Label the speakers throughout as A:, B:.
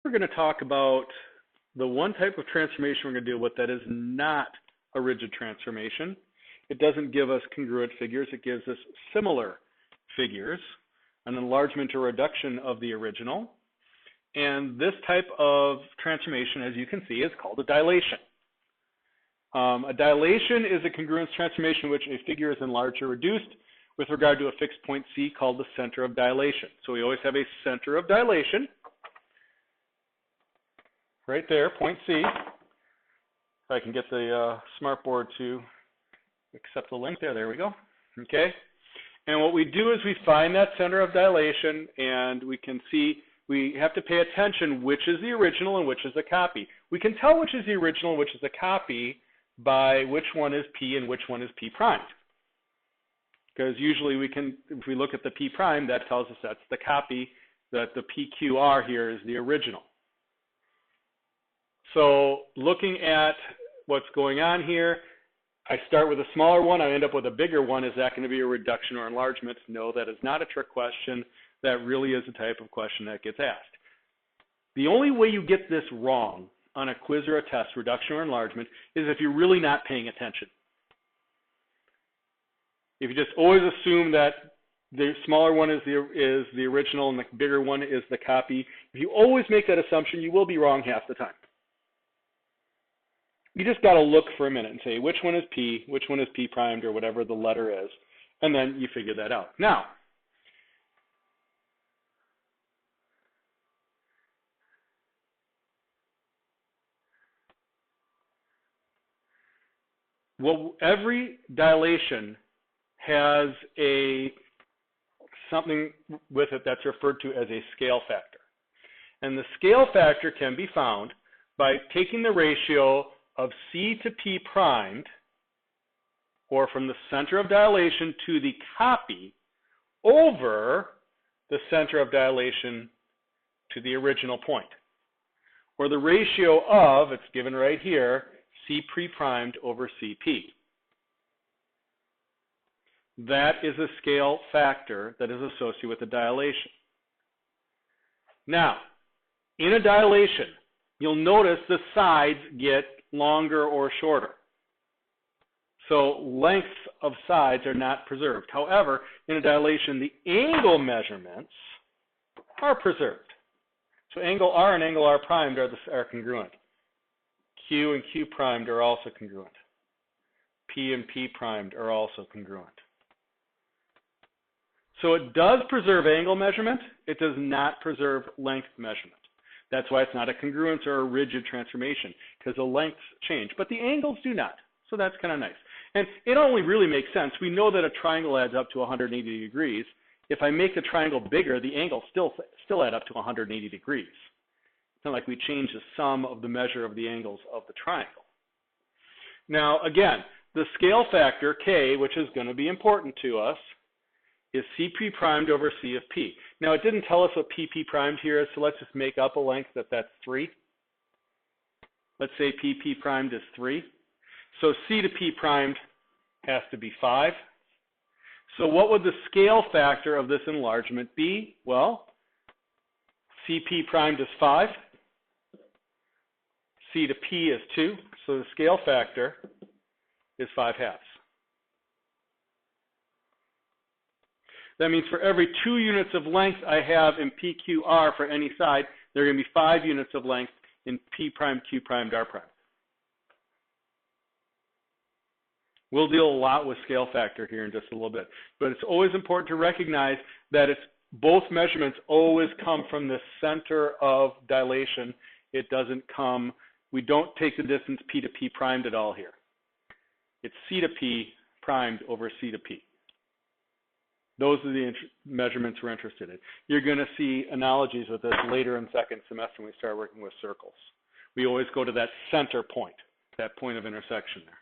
A: We're going to talk about the one type of transformation we're going to deal with that is not a rigid transformation. It doesn't give us congruent figures. It gives us similar figures, an enlargement or reduction of the original. And this type of transformation, as you can see, is called a dilation. A dilation is a congruence transformation in which a figure is enlarged or reduced with regard to a fixed point C called the center of dilation. So we always have a center of dilation right there, point C. If I can get the smartboard to accept the link there, there we go. Okay. And what we do is we find that center of dilation, and we can see we have to pay attention which is the original and which is the copy. We can tell which is the original and which is the copy by which one is P and which one is P primed. Because usually we can, if we look at the P prime, that tells us that's the copy, that the PQR here is the original. So looking at what's going on here, I start with a smaller one, I end up with a bigger one. Is that going to be a reduction or enlargement? No, that is not a trick question. That really is the type of question that gets asked. The only way you get this wrong on a quiz or a test, reduction or enlargement, is if you're really not paying attention. If you just always assume that the smaller one is the original and the bigger one is the copy, if you always make that assumption, you will be wrong half the time. You just got to look for a minute and say, which one is P, which one is P primed, or whatever the letter is, and then you figure that out. Now, well, every dilation has something with it that's referred to as a scale factor. And the scale factor can be found by taking the ratio of C to P primed, or from the center of dilation to the copy, over the center of dilation to the original point. Or the ratio of, it's given right here, C pre-primed over CP. That is a scale factor that is associated with a dilation. Now, in a dilation, you'll notice the sides get longer or shorter. So lengths of sides are not preserved. However, in a dilation, the angle measurements are preserved. So angle R and angle R primed are congruent. Q and Q primed are also congruent. P and P primed are also congruent. So it does preserve angle measurement. It does not preserve length measurement. That's why it's not a congruence or a rigid transformation, because the lengths change, but the angles do not. So that's kind of nice. And it only really makes sense. We know that a triangle adds up to 180 degrees. If I make the triangle bigger, the angles still add up to 180 degrees. It's not like we change the sum of the measure of the angles of the triangle. Now, again, the scale factor, K, which is going to be important to us, is CP primed over C of P. Now, it didn't tell us what PP primed here is, so let's just make up a length that's 3. Let's say PP primed is 3. So C to P primed has to be 5. So what would the scale factor of this enlargement be? Well, CP primed is 5. C to P is 2. So the scale factor is 5/2. That means for every 2 units of length I have in PQR for any side, there are going to be 5 units of length in P primed, Q primed, R primed. We'll deal a lot with scale factor here in just a little bit. But it's always important to recognize that both measurements always come from the center of dilation. It doesn't come, we don't take the distance P to P primed at all here. It's C to P primed over C to P. Those are the measurements we're interested in. You're going to see analogies with this later in second semester when we start working with circles. We always go to that center point, that point of intersection there.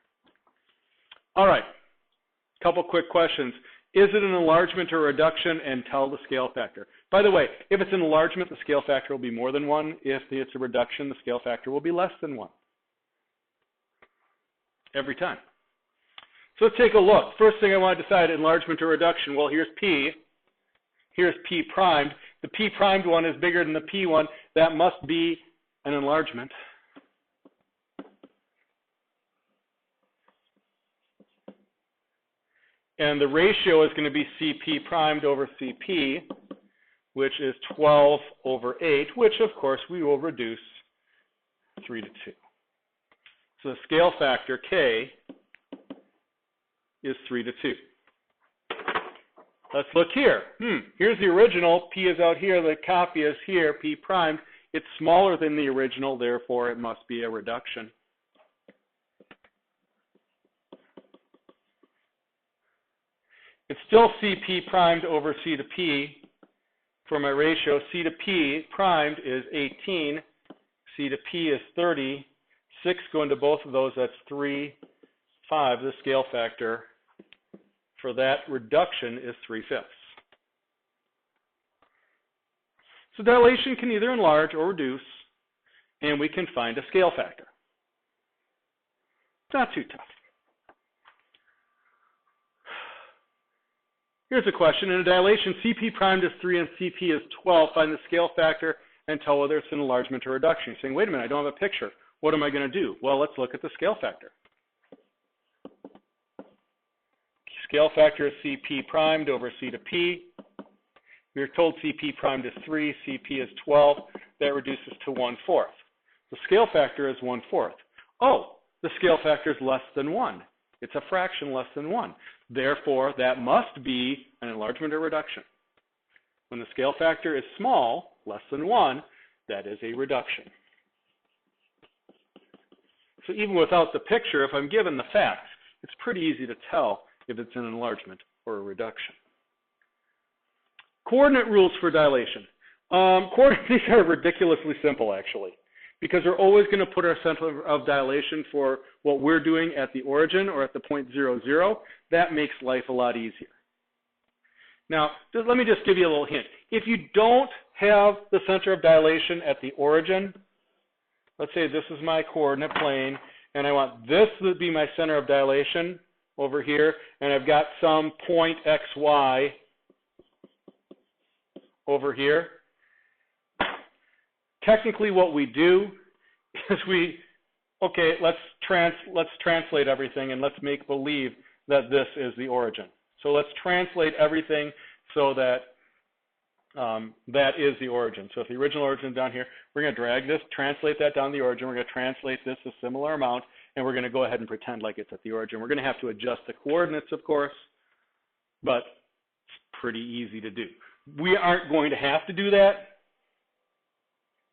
A: All right, a couple quick questions. Is it an enlargement or reduction? And tell the scale factor. By the way, if it's an enlargement, the scale factor will be more than 1. If it's a reduction, the scale factor will be less than 1. Every time. So let's take a look. First thing I want to decide, enlargement or reduction. Well, here's P. Here's P primed. The P primed one is bigger than the P one. that must be an enlargement. And the ratio is going to be CP primed over CP, which is 12 over 8, which of course we will reduce 3 to 2. So the scale factor K is 3 to 2. Let's look here. Here's the original. P is out here. The copy is here, P primed. It's smaller than the original, therefore it must be a reduction. It's still CP primed over C to P. For my ratio, C to P primed is 18. C to P is 30. 6 go into both of those, that's 3, 5. The scale factor for that reduction is 3/5. So dilation can either enlarge or reduce, and we can find a scale factor. It's not too tough. Here's a question. In a dilation, CP primed is 3 and CP is 12. Find the scale factor and tell whether it's an enlargement or reduction. You're saying, wait a minute, I don't have a picture. What am I going to do? Well, let's look at the scale factor. Scale factor is CP primed over C to P. We are told CP primed is 3, CP is 12. That reduces to 1/4. The scale factor is 1/4. Oh, the scale factor is less than 1. It's a fraction less than 1. Therefore, that must be an enlargement or reduction. When the scale factor is small, less than 1, that is a reduction. So even without the picture, if I'm given the facts, it's pretty easy to tell if it's an enlargement or a reduction. Coordinate rules for dilation. These are ridiculously simple, actually, because we're always going to put our center of dilation for what we're doing at the origin or at the point 0, 0. That makes life a lot easier. Now, let me just give you a little hint. If you don't have the center of dilation at the origin, let's say this is my coordinate plane, and I want this to be my center of dilation over here, and I've got some point xy over here. Technically, what we do is let's translate everything, and let's make believe that this is the origin. So let's translate everything so that that is the origin. So if the original origin is down here, we're going to drag this, translate that down the origin. We're going to translate this a similar amount, and we're going to go ahead and pretend like it's at the origin. We're going to have to adjust the coordinates, of course, but it's pretty easy to do. We aren't going to have to do that,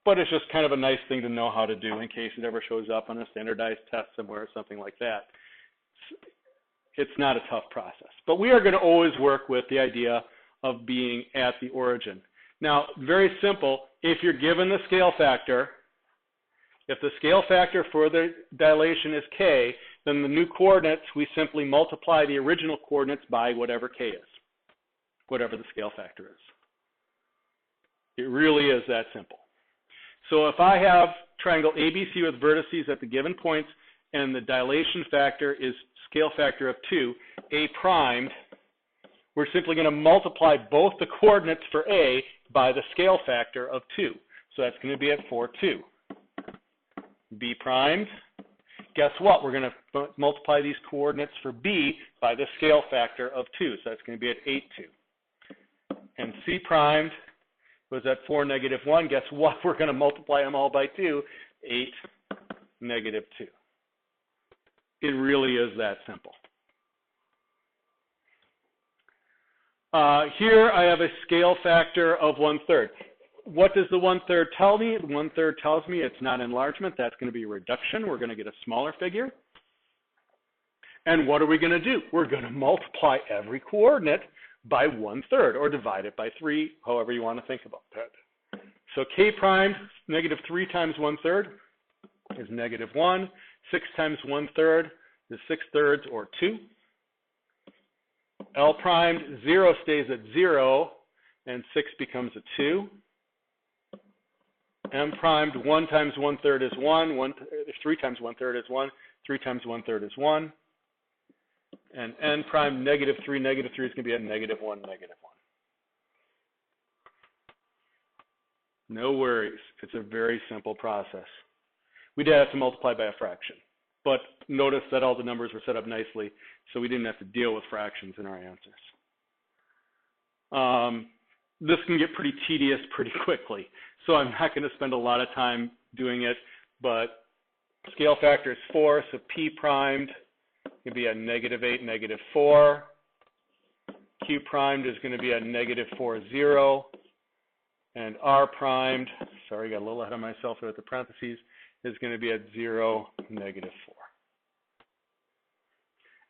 A: but it's just kind of a nice thing to know how to do in case it ever shows up on a standardized test somewhere or something like that. It's not a tough process, but we are going to always work with the idea of being at the origin. Now, very simple, if you're given the scale factor, if the scale factor for the dilation is K, then the new coordinates, we simply multiply the original coordinates by whatever K is, whatever the scale factor is. It really is that simple. So if I have triangle ABC with vertices at the given points, and the dilation factor is scale factor of 2, A primed, we're simply going to multiply both the coordinates for A by the scale factor of 2. So that's going to be at 4, 2. B primed, guess what? We're going to multiply these coordinates for B by the scale factor of 2. So that's going to be at 8, 2. And C primed was at 4, negative 1. Guess what? We're going to multiply them all by 2, 8, negative 2. It really is that simple. Here I have a scale factor of 1/3. What does the 1/3 tell me? The 1/3 tells me it's not enlargement. That's going to be a reduction. We're going to get a smaller figure. And what are we going to do? We're going to multiply every coordinate by 1/3 or divide it by 3, however you want to think about that. So K primed, negative 3 times 1/3 is negative 1. 6 times 1/3 is 6/3 or 2. L primed, 0 stays at 0, and 6 becomes a 2. M primed, 1 times 1/3 is 1. 3 times 1/3 is 1. 3 times 1/3 is 1. And N primed, negative 3 is going to be a negative 1, negative 1. No worries. It's a very simple process. We did have to multiply by a fraction, but notice that all the numbers were set up nicely, so we didn't have to deal with fractions in our answers. This can get pretty tedious pretty quickly, so I'm not going to spend a lot of time doing it, but scale factor is 4, so p primed can be a -8, -4. Q primed is going to be a -4, 0. And R primed, sorry, got a little ahead of myself there with the parentheses, is going to be at 0, -4.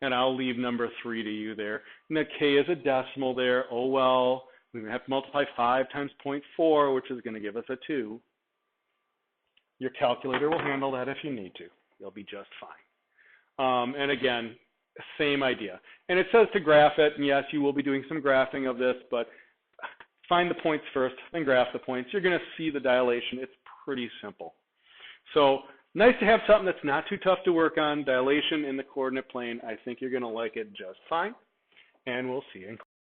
A: And I'll leave number 3 to you there. And the K is a decimal there. Oh, well, we're going to have to multiply 5 times 0.4, which is going to give us a 2. Your calculator will handle that if you need to. You'll be just fine. And again, same idea. And it says to graph it, and yes, you will be doing some graphing of this, but find the points first, then graph the points. You're going to see the dilation. It's pretty simple. So nice to have something that's not too tough to work on. Dilation in the coordinate plane. I think you're going to like it just fine. And we'll see you in class.